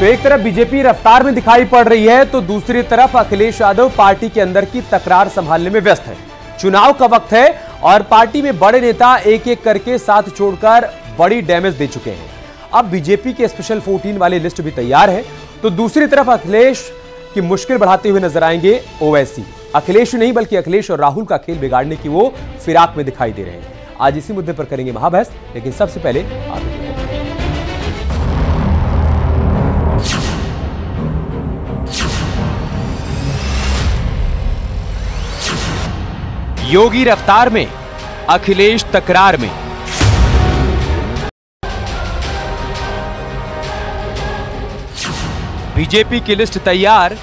एक तरफ बीजेपी रफ्तार में दिखाई पड़ रही है तो दूसरी तरफ अखिलेश यादव पार्टी के अंदर की तकरार संभालने में व्यस्त है। चुनाव का वक्त है और पार्टी में बड़े नेता एक एक करके साथ छोड़कर बड़ी डैमेज दे चुके हैं। अब बीजेपी के स्पेशल 14 वाली लिस्ट भी तैयार है तो दूसरी तरफ अखिलेश की मुश्किल बढ़ाते हुए नजर आएंगे ओवैसी। अखिलेश नहीं बल्कि अखिलेश और राहुल का खेल बिगाड़ने की वो फिराक में दिखाई दे रहे हैं। आज इसी मुद्दे पर करेंगे महाबहस, लेकिन सबसे पहले योगी रफ्तार में, अखिलेश तकरार में। बीजेपी की लिस्ट तैयार,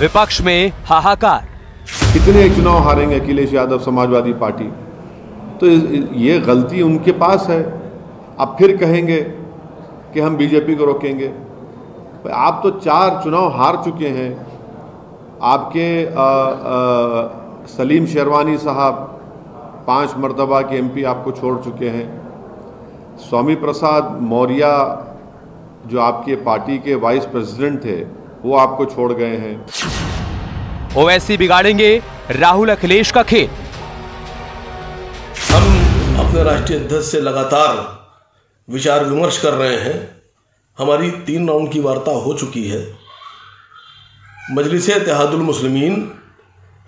विपक्ष में हाहाकार। कितने चुनाव हारेंगे अखिलेश यादव समाजवादी पार्टी, तो ये गलती उनके पास है। अब फिर कहेंगे कि हम बीजेपी को रोकेंगे। आप तो 4 चुनाव हार चुके हैं। आपके सलीम शेरवानी साहब 5 मरतबा के एमपी आपको छोड़ चुके हैं। स्वामी प्रसाद मौर्य जो आपके पार्टी के वाइस प्रेसिडेंट थे वो आपको छोड़ गए हैं। ओवैसी बिगाड़ेंगे राहुल अखिलेश का खेल। हम अपने राष्ट्रीय अध्यक्ष से लगातार विचार विमर्श कर रहे हैं। हमारी 3 राउंड की वार्ता हो चुकी है। मजलिस इत्तेहादुल मुस्लिमीन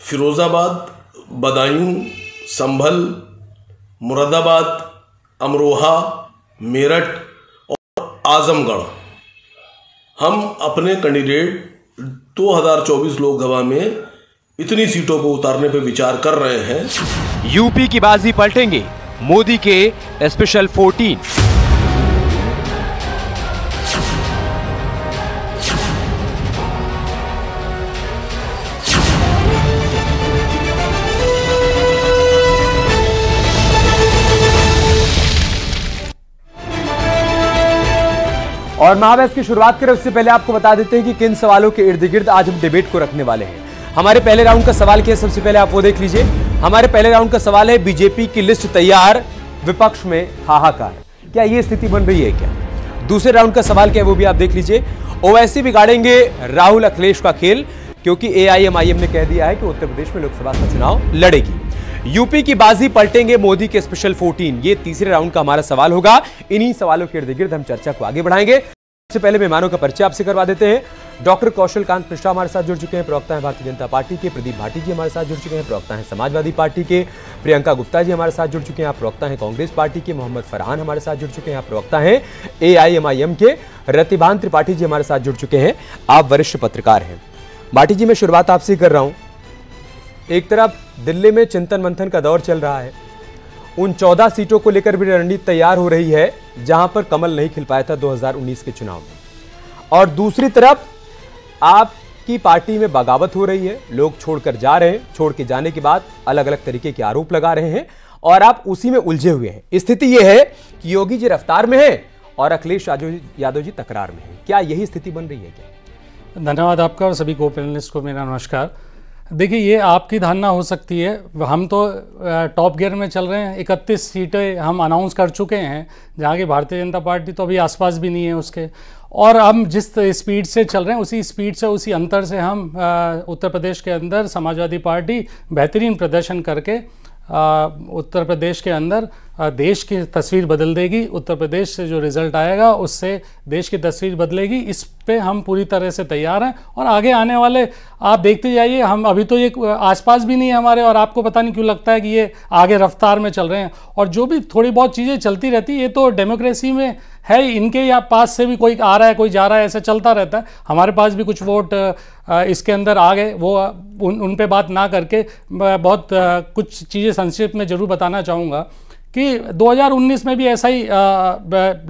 फिरोजाबाद, बदायूं, संभल, मुरादाबाद, अमरोहा, मेरठ और आजमगढ़, हम अपने कैंडिडेट 2024 लोकसभा में इतनी सीटों को उतारने पर विचार कर रहे हैं। यूपी की बाजी पलटेंगे मोदी के स्पेशल 14। और महाबहस की शुरुआत करें उससे पहले आपको बता देते हैं कि किन सवालों के इर्द गिर्द आज हम डिबेट को रखने वाले हैं। हमारे पहले राउंड का सवाल क्या है, सबसे पहले आप वो देख लीजिए। हमारे पहले राउंड का सवाल है, बीजेपी की लिस्ट तैयार, विपक्ष में हाहाकार। क्या ये स्थिति बन रही है क्या? दूसरे राउंड का सवाल क्या है वो भी आप देख लीजिए। ओवैसी बिगाड़ेंगे राहुल अखिलेश का खेल, क्योंकि एआईएमआईएम ने कह दिया है कि उत्तर प्रदेश में लोकसभा का चुनाव लड़ेगी। यूपी की बाजी पलटेंगे मोदी के स्पेशल 14। ये तीसरे राउंड का हमारा सवाल होगा। इन्हीं सवालों के इर्द गिर्द हम चर्चा को आगे बढ़ाएंगे। सबसे पहले मेहमानों का परिचय आपसे करवा देते हैं। डॉक्टर कौशल कांत मिश्रा हमारे साथ जुड़ चुके हैं, प्रवक्ता हैं भारतीय जनता पार्टी के। प्रदीप भाटी जी हमारे साथ जुड़ चुके हैं, प्रवक्ता हैं समाजवादी पार्टी के। प्रियंका गुप्ता जी हमारे साथ जुड़ चुके हैं, आप प्रवक्ता हैं कांग्रेस पार्टी के। मोहम्मद फरहान हमारे साथ जुड़ चुके हैं, आप प्रवक्ता हैं एआईएमआईएम के। रतिभान त्रिपाठी जी हमारे साथ जुड़ चुके हैं, आप वरिष्ठ पत्रकार हैं। भाटी जी, मैं शुरुआत आपसे कर रहा हूं। एक तरफ दिल्ली में चिंतन मंथन का दौर चल रहा है, उन 14 सीटों को लेकर भी रणनीति तैयार हो रही है जहां पर कमल नहीं खिल पाया था 2019 के चुनाव में, और दूसरी तरफ आपकी पार्टी में बगावत हो रही है, लोग छोड़कर जा रहे हैं, छोड़ के जाने के बाद अलग अलग तरीके के आरोप लगा रहे हैं और आप उसी में उलझे हुए हैं। स्थिति यह है कि योगी जी रफ्तार में है और अखिलेश यादव जी तकरार में है। क्या यही स्थिति बन रही है क्या? धन्यवाद आपका और सभी को पैनलिस्ट को मेरा नमस्कार। देखिए, ये आपकी धारणा हो सकती है, हम तो टॉप गियर में चल रहे हैं। 31 सीटें हम अनाउंस कर चुके हैं, जहाँ की भारतीय जनता पार्टी तो अभी आसपास भी नहीं है उसके। और हम जिस स्पीड से चल रहे हैं उसी स्पीड से, उसी अंतर से हम उत्तर प्रदेश के अंदर समाजवादी पार्टी बेहतरीन प्रदर्शन करके उत्तर प्रदेश के अंदर देश की तस्वीर बदल देगी। उत्तर प्रदेश से जो रिज़ल्ट आएगा उससे देश की तस्वीर बदलेगी। इस पे हम पूरी तरह से तैयार हैं और आगे आने वाले आप देखते जाइए। हम अभी तो ये आसपास भी नहीं है हमारे, और आपको पता नहीं क्यों लगता है कि ये आगे रफ्तार में चल रहे हैं। और जो भी थोड़ी बहुत चीज़ें चलती रहती है, ये तो डेमोक्रेसी में है। इनके या पास से भी कोई आ रहा है, कोई जा रहा है, ऐसा चलता रहता है। हमारे पास भी कुछ वोट इसके अंदर आ गए, वो उन पे बात ना करके बहुत कुछ चीज़ें संक्षिप्त में ज़रूर बताना चाहूँगा कि 2019 में भी ऐसा ही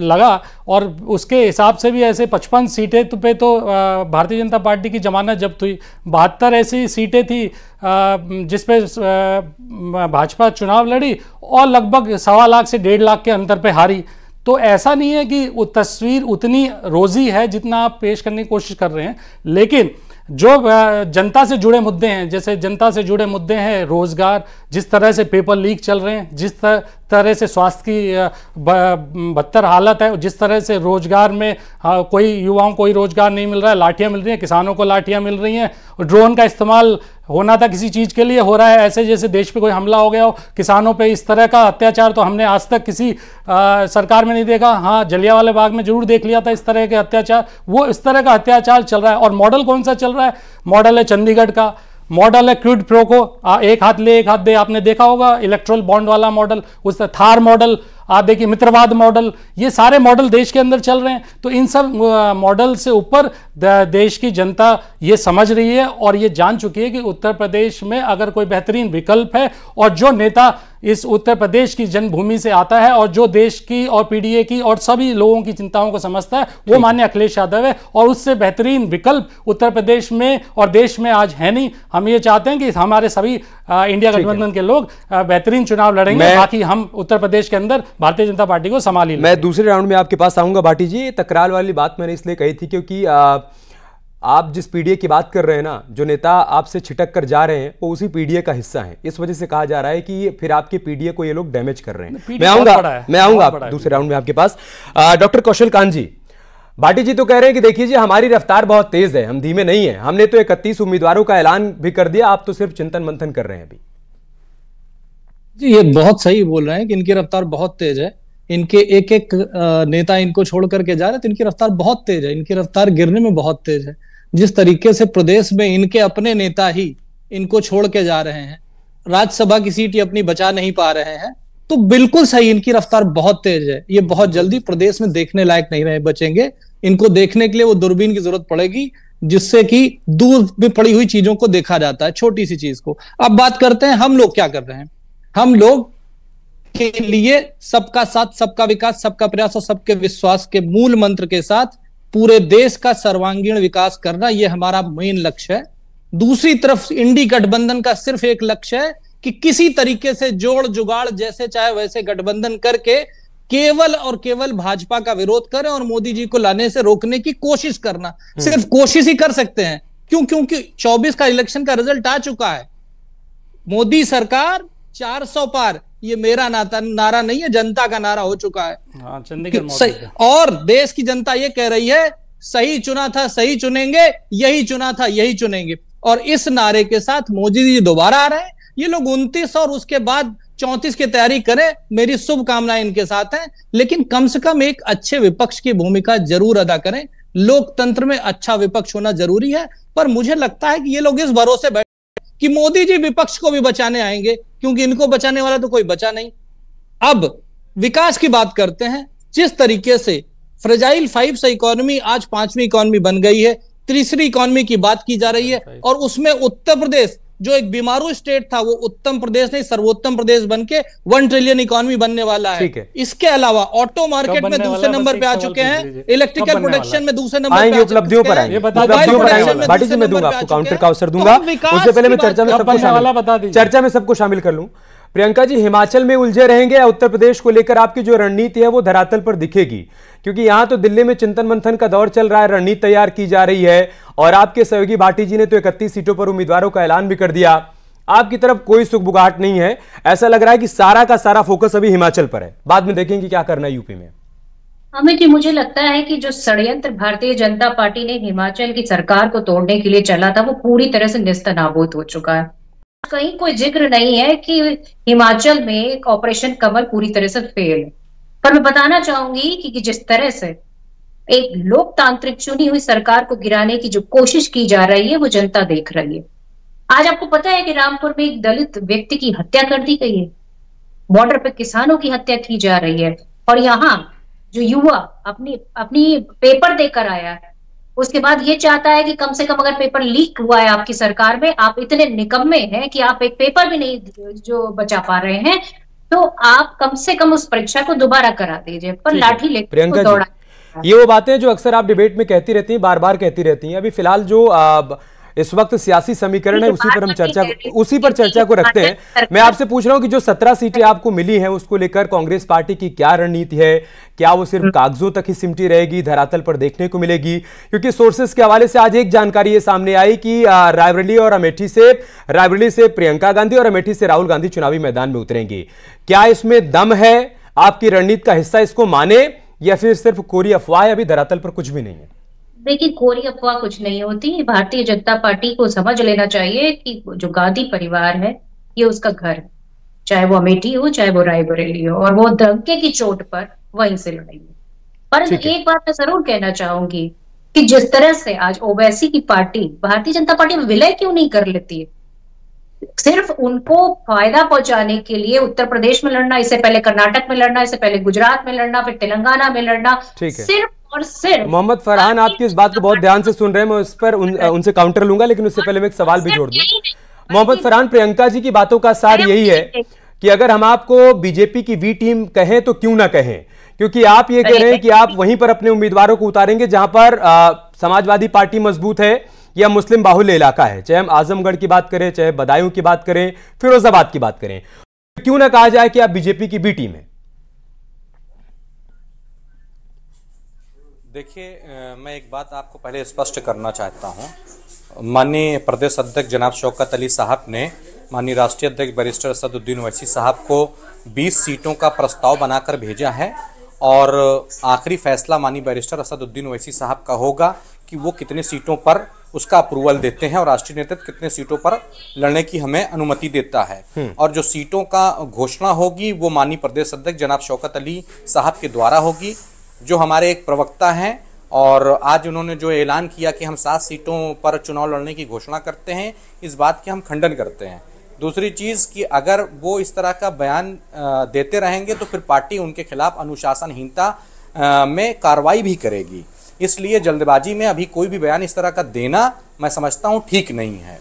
लगा, और उसके हिसाब से भी ऐसे 55 सीटें पे तो भारतीय जनता पार्टी की जमानत जब्त हुई। 72 ऐसी सीटें थी जिस पे भाजपा चुनाव लड़ी और लगभग 1.25 लाख से 1.5 लाख के अंतर पे हारी। तो ऐसा नहीं है कि वो तस्वीर उतनी रोज़ी है जितना आप पेश करने की कोशिश कर रहे हैं, लेकिन जो जनता से जुड़े मुद्दे हैं, जैसे जनता से जुड़े मुद्दे हैं रोजगार, जिस तरह से पेपर लीक चल रहे हैं, जिस तरह से स्वास्थ्य की बदतर हालत है, जिस तरह से रोजगार में कोई युवाओं को कोई रोजगार नहीं मिल रहा है, लाठियां मिल रही हैं, किसानों को लाठियां मिल रही हैं, ड्रोन का इस्तेमाल होना था किसी चीज़ के लिए हो रहा है, ऐसे जैसे देश पे कोई हमला हो गया हो, किसानों पे इस तरह का अत्याचार तो हमने आज तक किसी सरकार में नहीं देखा। हाँ, जलियांवाला बाग में जरूर देख लिया था इस तरह के अत्याचार, वो इस तरह का अत्याचार चल रहा है। और मॉडल कौन सा चल रहा है? मॉडल है चंडीगढ़ का, मॉडल है क्विड प्रो को, एक हाथ ले एक हाथ दे, आपने देखा होगा, इलेक्ट्रल बॉन्ड वाला मॉडल, उस थार मॉडल, आप देखिए मित्रवाद मॉडल, ये सारे मॉडल देश के अंदर चल रहे हैं। तो इन सब मॉडल से ऊपर देश की जनता ये समझ रही है और ये जान चुकी है कि उत्तर प्रदेश में अगर कोई बेहतरीन विकल्प है और जो नेता इस उत्तर प्रदेश की जन्मभूमि से आता है और जो देश की और पीडीए की और सभी लोगों की चिंताओं को समझता है, वो माननीय अखिलेश यादव है। और उससे बेहतरीन विकल्प उत्तर प्रदेश में और देश में आज है नहीं। हम ये चाहते हैं कि हमारे सभी इंडिया गठबंधन के लोग बेहतरीन चुनाव लड़ेंगे, बाकी हम उत्तर प्रदेश के अंदर भारतीय जनता पार्टी को संभाली। मैं दूसरे राउंड में आपके पास आऊंगा भाटी जी। तकरार वाली बात मैंने इसलिए कही थी क्योंकि आप जिस पीडीए की बात कर रहे हैं ना, जो नेता आपसे छिटक कर जा रहे हैं वो उसी पीडीए का हिस्सा है। इस वजह से कहा जा रहा है कि फिर आपके पीडीए को ये लोग डैमेज कर रहे हैं। मैं आऊंगा दूसरे राउंड में आपके पास। डॉक्टर कौशल कांत जी, भाटी जी तो कह रहे हैं कि देखिए जी हमारी रफ्तार बहुत तेज है, हम धीमे नहीं है, हमने तो 31 उम्मीदवारों का ऐलान भी कर दिया, आप तो सिर्फ चिंतन मंथन कर रहे हैं अभी। जी, ये बहुत सही बोल रहे हैं कि इनकी रफ्तार बहुत तेज है। इनके एक एक नेता इनको छोड़ करके जा रहे हैं तो इनकी रफ्तार बहुत तेज है, इनकी रफ्तार गिरने में बहुत तेज है। जिस तरीके से प्रदेश में इनके अपने नेता ही इनको छोड़ के जा रहे हैं, राज्यसभा की सीट अपनी बचा नहीं पा रहे हैं, तो बिल्कुल सही, इनकी रफ्तार बहुत तेज है। ये बहुत जल्दी प्रदेश में देखने लायक नहीं रहे बचेंगे। इनको देखने के लिए वो दूरबीन की जरूरत पड़ेगी, जिससे कि दूर में पड़ी हुई चीजों को देखा जाता है, छोटी सी चीज को। अब बात करते हैं हम लोग क्या कर रहे हैं। हम लोग के लिए सबका साथ, सबका विकास, सबका प्रयास और सबके विश्वास के मूल मंत्र के साथ पूरे देश का सर्वांगीण विकास करना, यह हमारा मेन लक्ष्य है। दूसरी तरफ इंडी गठबंधन का सिर्फ एक लक्ष्य है कि किसी तरीके से जोड़ जुगाड़ जैसे चाहे वैसे गठबंधन करके केवल और केवल भाजपा का विरोध करें और मोदी जी को लाने से रोकने की कोशिश करना। सिर्फ कोशिश ही कर सकते हैं। क्यों? क्योंकि 24 का इलेक्शन का रिजल्ट आ चुका है। मोदी सरकार 400 पार, ये मेरा नारा नहीं है, जनता का नारा हो चुका है। और देश की जनता ये कह रही है सही चुना था, सही चुनेंगे, यही चुना था, यही चुनेंगे। और इस नारे के साथ मोदी जी दोबारा आ रहे हैं। ये लोग 29 और उसके बाद 34 की तैयारी करें, मेरी शुभकामनाएं इनके साथ हैं। लेकिन कम से कम एक अच्छे विपक्ष की भूमिका जरूर अदा करें। लोकतंत्र में अच्छा विपक्ष होना जरूरी है। पर मुझे लगता है कि ये लोग इस भरोसे बैठे कि मोदी जी विपक्ष को भी बचाने आएंगे, क्योंकि इनको बचाने वाला तो कोई बचा नहीं। अब विकास की बात करते हैं। जिस तरीके से फ्रेजाइल 5 से इकोनॉमी आज 5वीं इकोनॉमी बन गई है, तीसरी इकोनॉमी की बात की जा रही है, और उसमें उत्तर प्रदेश जो एक बीमारू स्टेट था, वो उत्तम प्रदेश नहीं सर्वोत्तम प्रदेश बनके 1 ट्रिलियन इकोनॉमी बनने वाला है। इसके अलावा ऑटो मार्केट में दूसरे नंबर पे आ चुके हैं, इलेक्ट्रिकल प्रोडक्शन में दूसरे नंबर पे उपलब्धियों पर आएंगे। भाटी जी मैं दूंगा आपको काउंटर का अवसर दूंगा, उससे पहले मैं चर्चा में सबको शामिल कर लूं। प्रियंका जी, हिमाचल में उलझे रहेंगे या उत्तर प्रदेश को लेकर आपकी जो रणनीति है वो धरातल पर दिखेगी? क्योंकि यहां तो दिल्ली में चिंतन मंथन का दौर चल रहा है, रणनीति तैयार की जा रही है, और आपके सहयोगी भाटी जी ने तो 31 सीटों पर उम्मीदवारों का ऐलान भी कर दिया। आपकी तरफ कोई सुगबुगाहट नहीं है, ऐसा लग रहा है कि सारा का सारा फोकस अभी हिमाचल पर है, बाद में देखेंगे क्या करना है यूपी में। हमें कि मुझे लगता है कि जो षड्यंत्र भारतीय जनता पार्टी ने हिमाचल की सरकार को तोड़ने के लिए चला था, वो पूरी तरह से नेस्तनाबूद हो चुका है। कहीं कोई जिक्र नहीं है कि हिमाचल में ऑपरेशन कमल पूरी तरह से फेल है। पर मैं बताना चाहूंगी कि जिस तरह से एक लोकतांत्रिक चुनी हुई सरकार को गिराने की जो कोशिश की जा रही है, वो जनता देख रही है। आज आपको पता है कि रामपुर में एक दलित व्यक्ति की हत्या कर दी गई है, बॉर्डर पे किसानों की हत्या की जा रही है, और यहाँ जो युवा अपनी पेपर देकर आया है, उसके बाद ये चाहता है कि कम से कम अगर पेपर लीक हुआ है आपकी सरकार में, आप इतने निकम्मे हैं कि आप एक पेपर भी नहीं जो बचा पा रहे हैं, तो आप कम से कम उस परीक्षा को दोबारा करा दीजिए। पर लाठी लेकर दौड़ा, ये वो बातें जो अक्सर आप डिबेट में कहती रहती हैं, बार बार कहती रहती हैं। अभी फिलहाल जो इस वक्त सियासी समीकरण है, उसी पर चर्चा को रखते हैं। मैं आपसे पूछ रहा हूं कि जो 17 सीटें आपको मिली हैं उसको लेकर कांग्रेस पार्टी की क्या रणनीति है? क्या वो सिर्फ कागजों तक ही सिमटी रहेगी, धरातल पर देखने को मिलेगी? क्योंकि सोर्सेस के हवाले से आज एक जानकारी ये सामने आई कि रायबरेली से प्रियंका गांधी और अमेठी से राहुल गांधी चुनावी मैदान में उतरेंगी। क्या इसमें दम है? आपकी रणनीति का हिस्सा इसको माने या फिर सिर्फ कोरी अफवाह है, अभी धरातल पर कुछ भी नहीं है? देखिए, कोरी अफवाह कुछ नहीं होती। भारतीय जनता पार्टी को समझ लेना चाहिए कि जो गांधी परिवार है ये उसका घर है, चाहे वो अमेठी हो चाहे वो रायबरेली हो, और वो धमके की चोट पर वहीं से लड़ेंगे। परंतु एक बात मैं जरूर कहना चाहूंगी कि जिस तरह से आज ओवैसी की पार्टी भारतीय जनता पार्टी में विलय क्यों नहीं कर लेती है, सिर्फ उनको फायदा पहुंचाने के लिए उत्तर प्रदेश में लड़ना, इससे पहले कर्नाटक में लड़ना, इससे पहले गुजरात में लड़ना, फिर तेलंगाना में लड़ना, सिर्फ और सिर्फ। मोहम्मद फरहान आपकी इस बात को बहुत ध्यान से सुन रहे हैं, मैं उस पर उनसे काउंटर लूंगा, लेकिन उससे पहले मैं एक सवाल भी जोड़ दूं। मोहम्मद फरहान, प्रियंका जी की बातों का सार यही है कि अगर हम आपको बीजेपी की वी टीम कहें तो क्यों ना कहें, क्योंकि आप ये कह रहे हैं कि आप वहीं पर अपने उम्मीदवारों को उतारेंगे जहां पर समाजवादी पार्टी मजबूत है या मुस्लिम बाहुल्य इलाका है, चाहे हम आजमगढ़ की बात करें, चाहे बदायूं की बात करें, फिरोजाबाद की बात करें, क्यों ना कहा जाए कि आप बीजेपी की बी टीम है? देखिए, मैं एक बात आपको पहले स्पष्ट करना चाहता हूं। माननीय प्रदेश अध्यक्ष जनाब शौकत अली साहब ने माननीय राष्ट्रीय अध्यक्ष बैरिस्टर असदुद्दीन ओवैसी साहब को 20 सीटों का प्रस्ताव बनाकर भेजा है और आखिरी फैसला माननीय बैरिस्टर असदुद्दीन ओवैसी साहब का होगा कि वो कितने सीटों पर उसका अप्रूवल देते हैं और राष्ट्रीय नेतृत्व कितने सीटों पर लड़ने की हमें अनुमति देता है। और जो सीटों का घोषणा होगी वो माननीय प्रदेश अध्यक्ष जनाब शौकत अली साहब के द्वारा होगी, जो हमारे एक प्रवक्ता हैं, और आज उन्होंने जो ऐलान किया कि हम 7 सीटों पर चुनाव लड़ने की घोषणा करते हैं, इस बात की हम खंडन करते हैं। दूसरी चीज़ कि अगर वो इस तरह का बयान देते रहेंगे तो फिर पार्टी उनके खिलाफ अनुशासनहीनता में कार्रवाई भी करेगी। इसलिए जल्दबाजी में अभी कोई भी बयान इस तरह का देना मैं समझता हूँ ठीक नहीं है।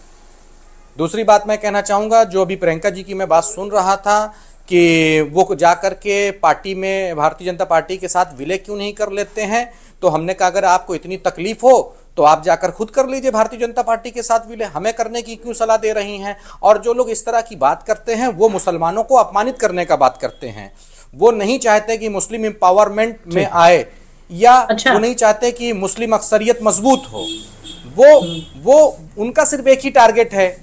दूसरी बात मैं कहना चाहूँगा, जो अभी प्रियंका जी की मैं बात सुन रहा था कि वो जा कर के पार्टी में भारतीय जनता पार्टी के साथ विलय क्यों नहीं कर लेते हैं, तो हमने कहा अगर आपको इतनी तकलीफ हो तो आप जाकर खुद कर लीजिए भारतीय जनता पार्टी के साथ विलय, हमें करने की क्यों सलाह दे रही हैं? और जो लोग इस तरह की बात करते हैं वो मुसलमानों को अपमानित करने का बात करते हैं। वो नहीं चाहते कि मुस्लिम एम्पावरमेंट में आए या वो नहीं चाहते कि मुस्लिम अक्सरियत मजबूत हो। वो उनका सिर्फ एक ही टारगेट है,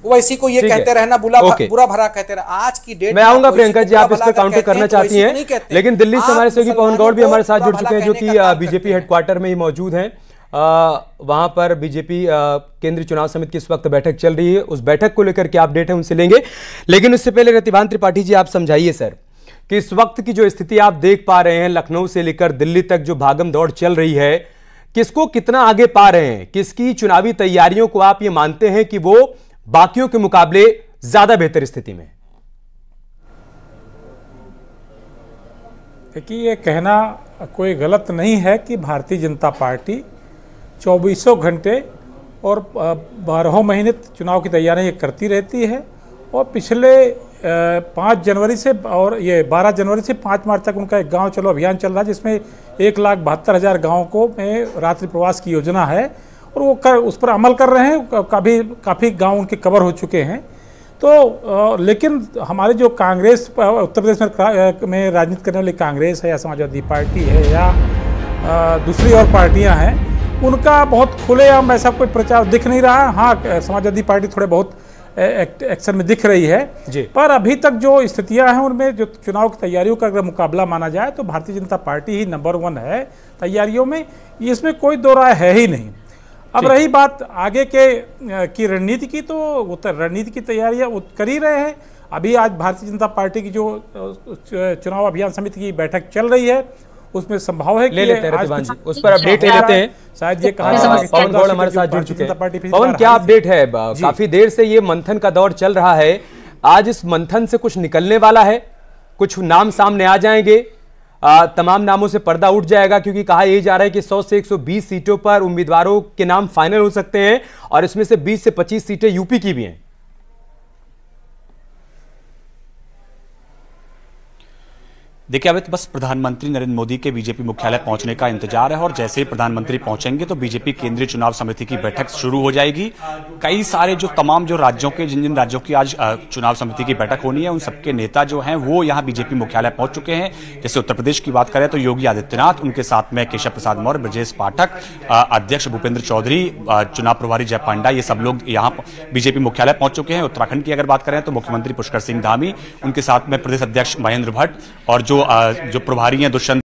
वैसी को ये कहते रहना, बुरा भरा कहते रहना। आज की डेट मैं आऊंगा प्रियंका जी, आप इस पर काउंटर करना चाहती हैं, लेकिन दिल्ली से हमारे सहयोगी पवन गौड़ भी हमारे साथ जुड़ चुके हैं, जो कि बीजेपी हेडक्वार्टर में ही मौजूद हैं। वहां पर बीजेपी केंद्रीय चुनाव समिति की इस वक्त बैठक चल रही है, उस बैठक को लेकर क्या अपडेट है उनसे लेंगे। लेकिन उससे पहले रतिभान त्रिपाठी जी, आप समझाइए सर कि इस वक्त की जो स्थिति आप देख पा रहे हैं, लखनऊ से लेकर दिल्ली तक जो भागम दौड़ चल रही है, किसको कितना आगे पा रहे हैं? किसकी चुनावी तैयारियों को आप ये मानते हैं कि वो बाकियों के मुकाबले ज्यादा बेहतर स्थिति में? देखिए, ये कहना कोई गलत नहीं है कि भारतीय जनता पार्टी 24 घंटे और 12 महीने चुनाव की तैयारियां करती रहती है, और पिछले 5 जनवरी से और ये 12 जनवरी से 5 मार्च तक उनका एक गांव चलो अभियान चल रहा है, जिसमें 1,72,000 गाँव को में रात्रि प्रवास की योजना है, और वो उस पर अमल कर रहे हैं। काफ़ी गांव उनके कवर हो चुके हैं। तो लेकिन हमारे जो कांग्रेस उत्तर प्रदेश में राजनीति करने वाली कांग्रेस है या समाजवादी पार्टी है या दूसरी और पार्टियां हैं, उनका बहुत खुलेआम ऐसा कोई प्रचार दिख नहीं रहा। हाँ, समाजवादी पार्टी थोड़े बहुत एक्शन में दिख रही है, पर अभी तक जो स्थितियां हैं उनमें जो चुनाव की तैयारियों का अगर मुकाबला माना जाए तो भारतीय जनता पार्टी ही नंबर 1 है तैयारियों में, इसमें कोई दो राय है ही नहीं। अब रही बात आगे की रणनीति की, तो रणनीति की तैयारियां कर ही रहे हैं। अभी आज भारतीय जनता पार्टी की जो चुनाव अभियान समिति की बैठक चल रही है, उसमें संभव है कि उस पर अपडेट ले लेते हैं। शायद ये कहा पवन गौड़ हमारे साथ जुड़ चुके हैं। पवन, क्या अपडेट है? काफी देर से ये मंथन का दौर चल रहा है, आज इस मंथन से कुछ निकलने वाला है? कुछ नाम सामने आ जाएंगे? तमाम नामों से पर्दा उठ जाएगा? क्योंकि कहा यह जा रहा है कि 100 से 120 सीटों पर उम्मीदवारों के नाम फाइनल हो सकते हैं, और इसमें से 20 से 25 सीटें यूपी की भी हैं। देखिए अभी तो बस प्रधानमंत्री नरेंद्र मोदी के बीजेपी मुख्यालय पहुंचने का इंतजार है और जैसे ही प्रधानमंत्री पहुंचेंगे तो बीजेपी केंद्रीय चुनाव समिति की बैठक शुरू हो जाएगी। कई सारे तमाम राज्यों के जिन राज्यों की आज चुनाव समिति की बैठक होनी है, उन सबके नेता जो हैं वो यहाँ बीजेपी मुख्यालय पहुंच चुके हैं। जैसे उत्तर प्रदेश की बात करें तो योगी आदित्यनाथ, उनके साथ में केशव प्रसाद मौर्य, ब्रजेश पाठक, अध्यक्ष भूपेंद्र चौधरी, चुनाव प्रभारी जय पांडा, ये सब लोग यहाँ बीजेपी मुख्यालय पहुंच चुके हैं। उत्तराखंड की अगर बात करें तो मुख्यमंत्री पुष्कर सिंह धामी, उनके साथ में प्रदेश अध्यक्ष महेंद्र भट्ट और जो प्रभारी हैं दुष्यंत,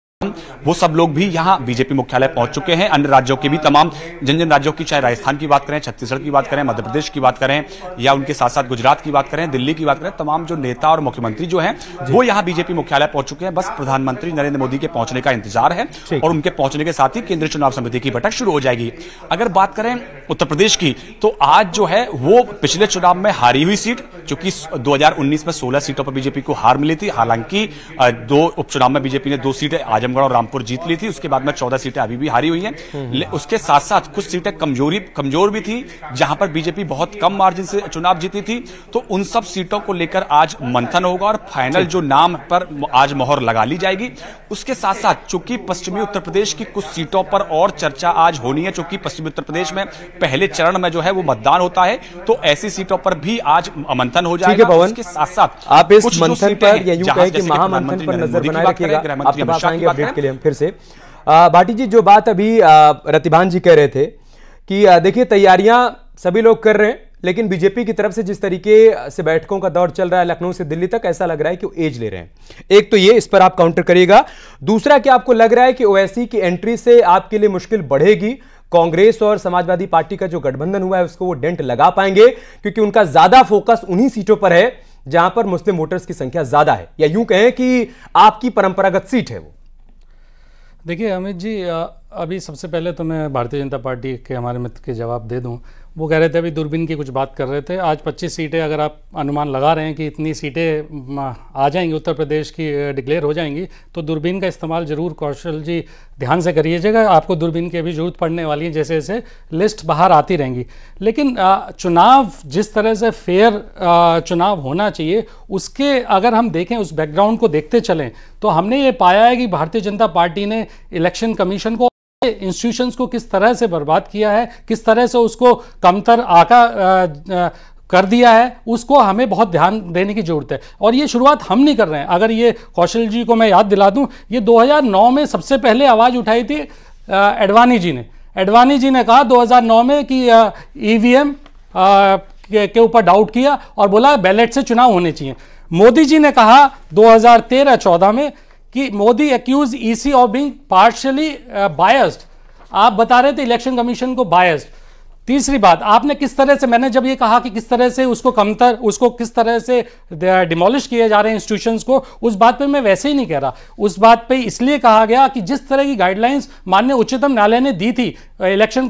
वो सब लोग भी यहां बीजेपी मुख्यालय पहुंच चुके हैं। अन्य राज्यों के भी तमाम जिन राज्यों की, चाहे राजस्थान की बात करें, छत्तीसगढ़ की बात करें, मध्य प्रदेश की बात करें या उनके साथ साथ गुजरात की बात करें, दिल्ली की बात करें, तमाम जो नेता और मुख्यमंत्री जो हैं वो यहां बीजेपी मुख्यालय पहुंच चुके हैं। बस प्रधानमंत्री नरेंद्र मोदी के पहुंचने का इंतजार है और उनके पहुंचने के साथ ही केंद्रीय चुनाव समिति की बैठक शुरू हो जाएगी। अगर बात करें उत्तर प्रदेश की तो आज जो है वो पिछले चुनाव में हारी हुई सीट, चूंकि 2019 में 16 सीटों पर बीजेपी को हार मिली थी। हालांकि 2 उपचुनाव में बीजेपी ने 2 सीटें आजमगढ़ और रामपुर जीत ली थी, उसके बाद में 14 सीटें अभी भी हारी हुई हैं। उसके साथ साथ कुछ सीटें कमजोर भी थी जहां पर बीजेपी बहुत कम मार्जिन से चुनाव जीती थी। तो उन सब सीटों को लेकर आज मंथन होगा और फाइनल जो नाम पर आज मोहर लगा ली जाएगी। उसके साथ साथ चूंकि पश्चिमी उत्तर प्रदेश की कुछ सीटों पर और चर्चा आज होनी है, चूंकि पश्चिमी उत्तर प्रदेश में पहले चरण में जो है वो मतदान होता है, तो ऐसी सीटों पर भी आज मंथन हो जाएगा। उसके साथ साथ आप इस मंथन पर या यूं कहें कि महामंथन पर नजर बनाए रखिएगा। आपके पास आएंगे अपडेट के लिए हम फिर से। भाटी जी, जो बात अभी रतिभान जी कह रहे थे कि देखिए तैयारियां सभी लोग कर रहे हैं, लेकिन बीजेपी की तरफ से जिस तरीके से बैठकों का दौर चल रहा है लखनऊ से दिल्ली तक, ऐसा लग रहा है कि वो एज ले रहे हैं। एक तो ये, इस पर आप काउंटर करिएगा। दूसरा, क्या आपको लग रहा है कि ओवैसी की एंट्री से आपके लिए मुश्किल बढ़ेगी? कांग्रेस और समाजवादी पार्टी का जो गठबंधन हुआ है उसको वो डेंट लगा पाएंगे, क्योंकि उनका ज्यादा फोकस उन्हीं सीटों पर है जहां पर मुस्लिम वोटर्स की संख्या ज्यादा है, या यूं कहें कि आपकी परंपरागत सीट है वो? देखिए अमित जी, अभी सबसे पहले तो मैं भारतीय जनता पार्टी के हमारे मित्र के जवाब दे दूं। वो कह रहे थे, अभी दूरबीन की कुछ बात कर रहे थे, आज 25 सीटें अगर आप अनुमान लगा रहे हैं कि इतनी सीटें आ जाएंगी उत्तर प्रदेश की, डिक्लेयर हो जाएंगी, तो दूरबीन का इस्तेमाल जरूर कौशल जी ध्यान से करिएगा। आपको दूरबीन की अभी जरूरत पड़ने वाली है, जैसे जैसे लिस्ट बाहर आती रहेंगी। लेकिन चुनाव जिस तरह से फेयर चुनाव होना चाहिए, उसके अगर हम देखें, उस बैकग्राउंड को देखते चलें, तो हमने ये पाया है कि भारतीय जनता पार्टी ने इलेक्शन कमीशन को, इंस्टीट्यूशंस को किस तरह से बर्बाद किया है, किस तरह से उसको कमतर आका कर दिया है, उसको हमें बहुत ध्यान देने की जरूरत है। और ये शुरुआत हम नहीं कर रहे हैं। अगर ये कौशल जी को मैं याद दिला दूं, ये 2009 में सबसे पहले आवाज़ उठाई थी एडवाणी जी ने। एडवाणी जी ने कहा 2009 में कि ईवीएम के ऊपर डाउट किया और बोला बैलेट से चुनाव होने चाहिए। मोदी जी ने कहा 2013-14 में कि Modi accuse EC of being partially biased. आप बता रहे थे इलेक्शन कमीशन को बायस्ड। तीसरी बात, आपने किस तरह से, मैंने जब ये कहा कि किस तरह से उसको कमतर, उसको किस तरह से डिमोलिश किए जा रहे हैं इंस्टीट्यूशंस को, उस बात पे मैं वैसे ही नहीं कह रहा। उस बात पे इसलिए कहा गया कि जिस तरह की गाइडलाइंस माननीय उच्चतम न्यायालय ने दी थी इलेक्शन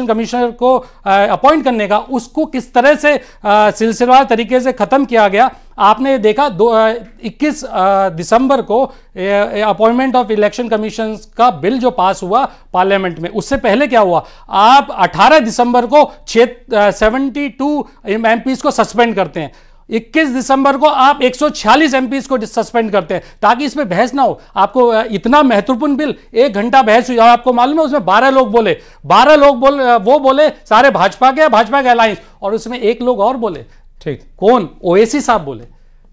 कमिश्नर को अपॉइंट करने का, उसको किस तरह से सिलसिलेवार तरीके से ख़त्म किया गया। आपने देखा 21 दिसंबर को अपॉइंटमेंट ऑफ इलेक्शन कमीशन का बिल जो पास हुआ पार्लियामेंट में, उससे पहले क्या हुआ, आप 18 दिसंबर को 72 एमपीज को सस्पेंड करते हैं। 21 दिसंबर को आप 146 एमपीज को सस्पेंड करते हैं ताकि इसमें बहस ना हो। आपको इतना महत्वपूर्ण बिल 1 घंटा बहस हुई, आपको मालूम है उसमें 12 लोग बोले, वो बोले सारे भाजपा के अलायंस, और उसमें 1 लोग और बोले। ठीक, कौन? ओवैसी साहब बोले।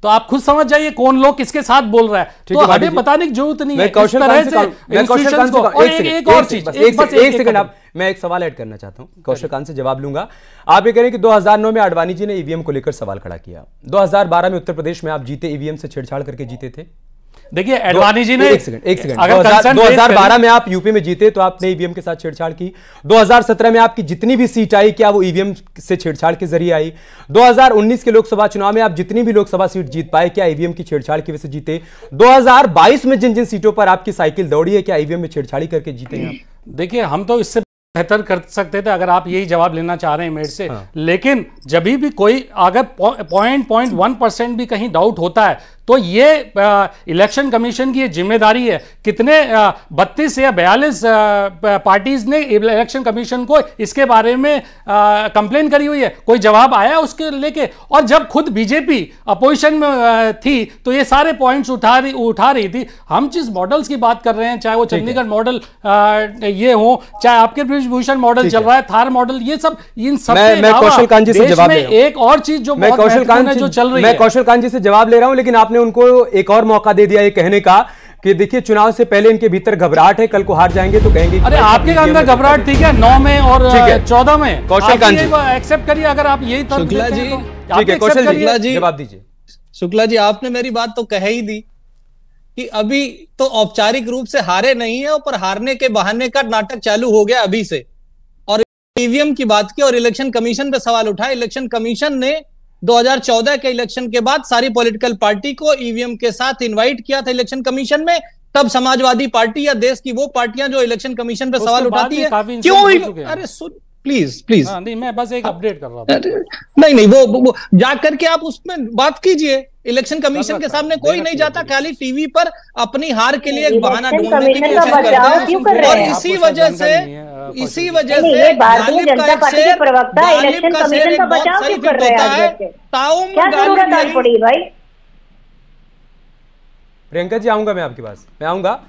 तो आप खुद समझ जाइए कौन लोग किसके साथ बोल रहा है। तो हमें बताने की जरूरत नहीं है। एक सेकंड, मैं एक सवाल ऐड करना चाहता हूं, कौशल खान से जवाब लूंगा। आप ये कह रहे हैं कि 2009 में आडवाणी जी ने ईवीएम को लेकर सवाल खड़ा किया, 2012 में उत्तर प्रदेश में आप जीते, ईवीएम से छेड़छाड़ करके जीते थे। देखिए एडवाणी जी ने, एक सेकंड 2012 में आप यूपी में जीते तो आपने ईवीएम के साथ छेड़छाड़ की। 2017 में आपकी जितनी भी सीट आई, क्या वो ईवीएम से छेड़छाड़ के जरिए आई? 2019 के लोकसभा चुनाव में आप जितनी भी लोकसभा सीट जीत पाए, क्या ईवीएम की छेड़छाड़ की वजह से जीते? 2022 में जिन जिन सीटों पर आपकी साइकिल दौड़ी है, क्या ईवीएम में छेड़छाड़ी करके जीते हैं आप? देखिए हम तो इससे बेहतर कर सकते थे अगर आप यही जवाब लेना चाह रहे हैं मेरे से। लेकिन जब भी कोई अगर 0.1% भी कहीं डाउट होता है तो ये इलेक्शन कमीशन की ये जिम्मेदारी है। कितने 32 या 42 पार्टीज ने इलेक्शन कमीशन को इसके बारे में कंप्लेन करी हुई है, कोई जवाब आया उसके लेके? और जब खुद बीजेपी अपोजिशन में थी तो ये सारे पॉइंट्स उठा रही थी। हम जिस मॉडल्स की बात कर रहे हैं, चाहे वो चंडीगढ़ मॉडल ये हो, चाहे आपके ब्रिजभूषण मॉडल चल रहा है, थार मॉडल, ये सब, इन सब मैं कौशल कांत जी से जवाब ले रहा हूं। एक और चीज जो बहुत महत्वपूर्ण है जो चल रही है, मैं कौशल कांत जी से जवाब ले रहा हूं, लेकिन आपने उनको एक और मौका दे दिया ये कहने का कि देखिए चुनाव से पहले इनके भीतर घबराहट है, कल को हार जाएंगे तो कहेंगे। अरे आपके अंदर घबराहट ठीक है 9 में और 14 में, कौशल कांत जी एक्सेप्ट करिए अगर आप यही तर्क शुक्ला जी, ठीक है कौशल जी जवाब दीजिए। शुक्ला जी आपने मेरी बात तो कह ही दी कि अभी तो औपचारिक रूप से हारे नहीं है, पर हारने के बहाने का नाटक चालू हो गया अभी से। और ईवीएम की बात की और इलेक्शन कमीशन पे सवाल उठा। इलेक्शन कमीशन ने 2014 के इलेक्शन के बाद सारी पॉलिटिकल पार्टी को ईवीएम के साथ इनवाइट किया था इलेक्शन कमीशन में। तब समाजवादी पार्टी या देश की वो पार्टियां जो इलेक्शन कमीशन पे सवाल उठाती है क्यों, अरे सुन प्लीज नहीं, मैं बस एक अपडेट कर रहा था। नहीं वो जाकर के आप उसमें बात कीजिए। इलेक्शन कमीशन के सामने कोई नहीं जाता, खाली टीवी पर अपनी हार के लिए एक बहाना ढूंढने की कोशिश करते हैं। और इसी वजह से भारतीय जनता पार्टी के प्रवक्ता इलेक्शन कमीशन का बचाव क्यों कर रहे हैं? क्या जरूरत आ पड़ी भाई? प्रियंका जी आऊंगा मैं आपके पास, मैं आऊंगा।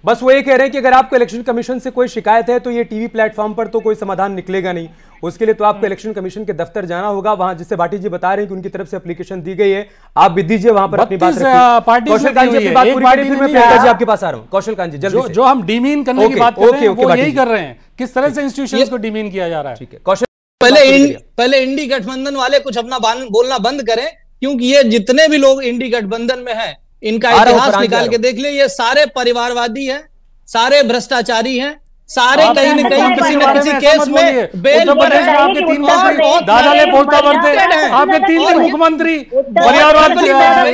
बस वो ये कह रहे हैं कि अगर आपको इलेक्शन कमीशन से कोई शिकायत है तो ये टीवी प्लेटफॉर्म पर तो कोई समाधान निकलेगा नहीं। उसके लिए तो आपको इलेक्शन कमीशन के दफ्तर जाना होगा। वहां जिससे भाटी जी बता रहे हैं कि उनकी तरफ से एप्लीकेशन दी गई है, आप भी दीजिए वहां पर अपनी बात रखिए। कौशल कांत जी अपनी बात पूरी करिए, फिर मैं प्रियंका जी आपके पास आ रहा हूं। कौशल कांत जी जल्दी से। जो हम डीमीन करने की बात कर रहे हैं वो यही कर रहे हैं, किस तरह से इंस्टीट्यूशंस को डीमीन किया जा रहा है। ठीक है कौशल, पहले इंडी गठबंधन वाले कुछ अपना बोलना बंद करें, क्योंकि ये जितने भी लोग इंडी गठबंधन में हैं इनका इतिहास निकाल के देख ले, ये सारे परिवारवादी हैं, सारे भ्रष्टाचारी हैं, सारे कहीं न कहीं किसी न किसी केस में बेल पर हैं। आपके 3 मंत्री दादा ले बोलता बनते, आपके 3 मुख्यमंत्री परिवारवाद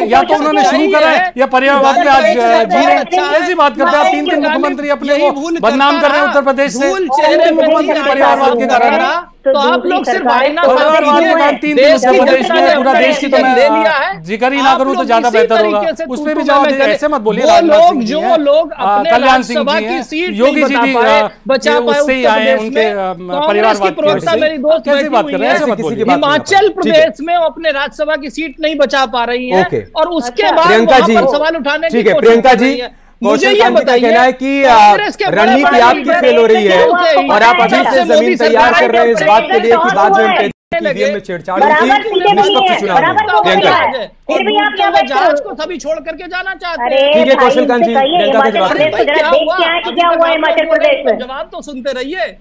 या तो उन्होंने शुरू करा है या परिवारवाद में आज जी रहे हैं। कैसी बात करते हैं आप? 3 मुख्यमंत्री अपने को बदनाम कर रहे हैं उत्तर प्रदेश से। 3 मुख्यमंत्री परिवारवाद के कारण, तो आप लोग सिर्फ परिवारवाद के बाद 3 उत्तर प्रदेश में, पूरा देश की तो मैं जिक्र ही ना करूं तो ज्यादा बेहतर होगा। उसमें भी जवाब दीजिए, ऐसे मत बोलिए। कल्याण सिंह जी, योगी जी भी उससे ही आए हैं, उनके परिवारवाद की कैसी बात कर रहे हैं? ऐसे मत बोलिए। हिमाचल प्रदेश में अपने राज्यसभा की सीट नहीं बचा पा रही है और उसके बाद प्रियंका जी सवाल उठाने की ठीक है प्रियंका जी, मुझे ये कहना है कि रणनीति आपकी फेल हो रही है और आप अभी से जमीन तैयार कर रहे हैं इस बात के लिए कि बाद में ईवीएम में छेड़छाड़ की निष्पक्ष चुनाव। फिर भी आप क्या जहाज को सभी छोड़ करके जाना चाहते हैं? ठीक है कौशल कांत जी, जवाब तो सुनते रहिए।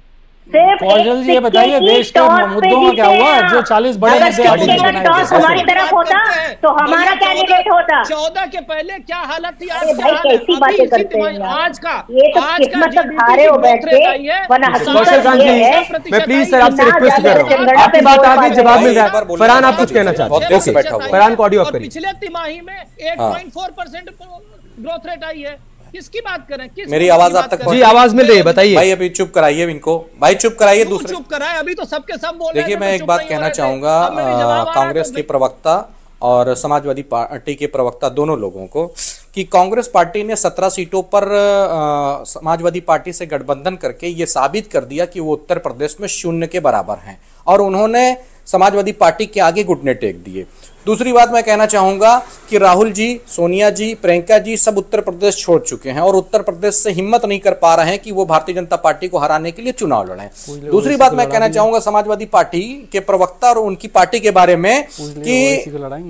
कौशल जी ये बताइए देश के मुद्दों में क्या हुआ जो 40 बड़े हमारी तरफ होता तो हमारा कैंडिडेट होता। 14 के पहले क्या हालत थी, आज कैसी बातें करते हैं आज का ये तो किस्मत तक हारे हो बैठे। कौशल कांत जी मैं प्लीज सर आपसे रिक्वेस्ट कर रहा हूँ, आपकी बात आगे जवाब मिल रहा है। फरहान आप कुछ कहना चाहते हैं? फरहान को ऑडियो ऑफ करिए। पिछले तिमाही में 8.4% ग्रोथ रेट आई है। किसकी बात करें? मेरी आवाज आप तक जी आवाज मिल रही है, बताइए भाई। अभी चुप कराइए इनको, भाई चुप कराइए। दूसरे चुप कराए, अभी तो सबके सब बोल रहे हैं। देखिए मैं एक बात कहना चाहूंगा कांग्रेस के प्रवक्ता और समाजवादी पार्टी के प्रवक्ता दोनों लोगों को कि कांग्रेस पार्टी ने 17 सीटों पर समाजवादी पार्टी से गठबंधन करके ये साबित कर दिया कि वो उत्तर प्रदेश में 0 के बराबर हैं और उन्होंने समाजवादी पार्टी के आगे घुटने टेक दिए। दूसरी बात मैं कहना चाहूंगा कि राहुल जी, सोनिया जी, प्रियंका जी सब उत्तर प्रदेश छोड़ चुके हैं और उत्तर प्रदेश से हिम्मत नहीं कर पा रहे हैं कि वो भारतीय जनता पार्टी को हराने के लिए चुनाव लड़ें। दूसरी बात मैं कहना चाहूंगा समाजवादी पार्टी के प्रवक्ता और उनकी पार्टी के बारे में कि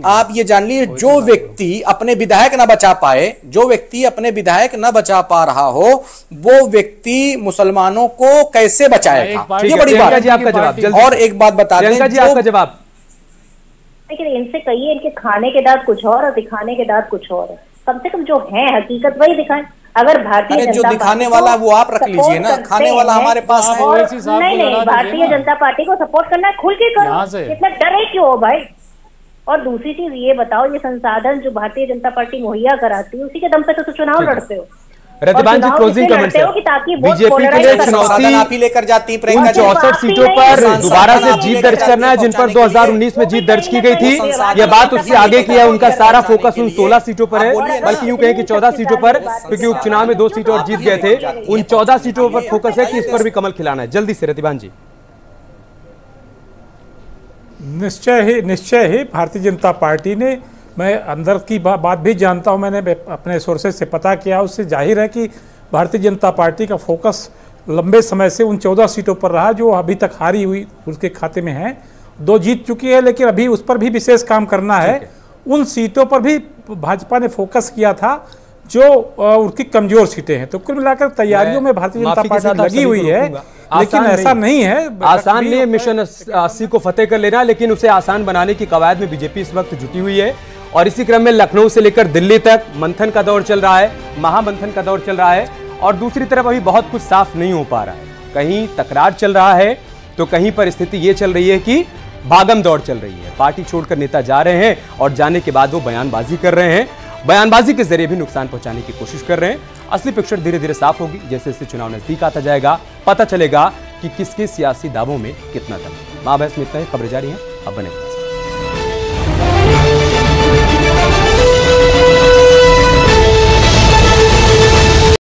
आप ये जान लीजिए जो व्यक्ति अपने विधायक न बचा पाए, जो व्यक्ति अपने विधायक न बचा पा रहा हो, वो व्यक्ति मुसलमानों को कैसे बचाएगा? ये बड़ी बात। और एक बात बता दें, आपका जवाब लेकिन इनसे कहिए इनके खाने के दांत कुछ और दिखाने के दांत कुछ और है। कम से कम जो है हकीकत वही दिखाएं। अगर भारतीय जो दिखाने वाला वो आप रख लीजिए ना, खाने वाला हमारे पास है। नहीं, भारतीय जनता पार्टी को सपोर्ट करना है, खुल के करो, इतना डरे क्यों हो भाई? और दूसरी चीज ये बताओ, ये संसाधन जो भारतीय जनता पार्टी मुहैया कराती है उसी के दम पे तो चुनाव लड़ते हो। रतिबान जी, क्लोजिंग कमेंट्स है। बीजेपी के लिए चुनौती आप ही लेकर जाती उन 64 सीटों पर दोबारा से जीत दर्ज करना है जिन पर 2019 में जीत दर्ज की गई थी। यह बात उससे आगे की है, उनका सारा फोकस उन 16 सीटों पर है, बल्कि यूं कहें कि 14 सीटों पर, क्योंकि उपचुनाव में 2 सीटों और जीत गए थे। उन 14 सीटों पर फोकस है कि इस पर भी कमल खिलाना है। जल्दी से रतिबान जी। निश्चय ही भारतीय जनता पार्टी ने, मैं अंदर की बात भी जानता हूं, मैंने अपने सोर्सेज से पता किया, उससे जाहिर है कि भारतीय जनता पार्टी का फोकस लंबे समय से उन 14 सीटों पर रहा जो अभी तक हारी हुई उसके खाते में है। 2 जीत चुकी है, लेकिन अभी उस पर भी विशेष काम करना है। उन सीटों पर भी भाजपा ने फोकस किया था जो उनकी कमजोर सीटें हैं। तो कुल मिलाकर तैयारियों में भारतीय जनता पार्टी लगी हुई है, लेकिन ऐसा नहीं है, आसान नहीं है मिशन 80 को फतेह कर लेना, लेकिन उसे आसान बनाने की कवायद में बीजेपी इस वक्त जुटी हुई है। और इसी क्रम में लखनऊ से लेकर दिल्ली तक मंथन का दौर चल रहा है, महामंथन का दौर चल रहा है। और दूसरी तरफ अभी बहुत कुछ साफ नहीं हो पा रहा है, कहीं तकरार चल रहा है तो कहीं पर स्थिति ये चल रही है कि भागम दौड़ चल रही है। पार्टी छोड़कर नेता जा रहे हैं और जाने के बाद वो बयानबाजी कर रहे हैं, बयानबाजी के जरिए भी नुकसान पहुंचाने की कोशिश कर रहे हैं। असली पिक्चर धीरे धीरे साफ होगी, जैसे जैसे चुनाव नजदीक आता जाएगा पता चलेगा कि किसके सियासी दावों में कितना दम है। मां बहस में इतना ही, खबरें जारी हैं, अब बने।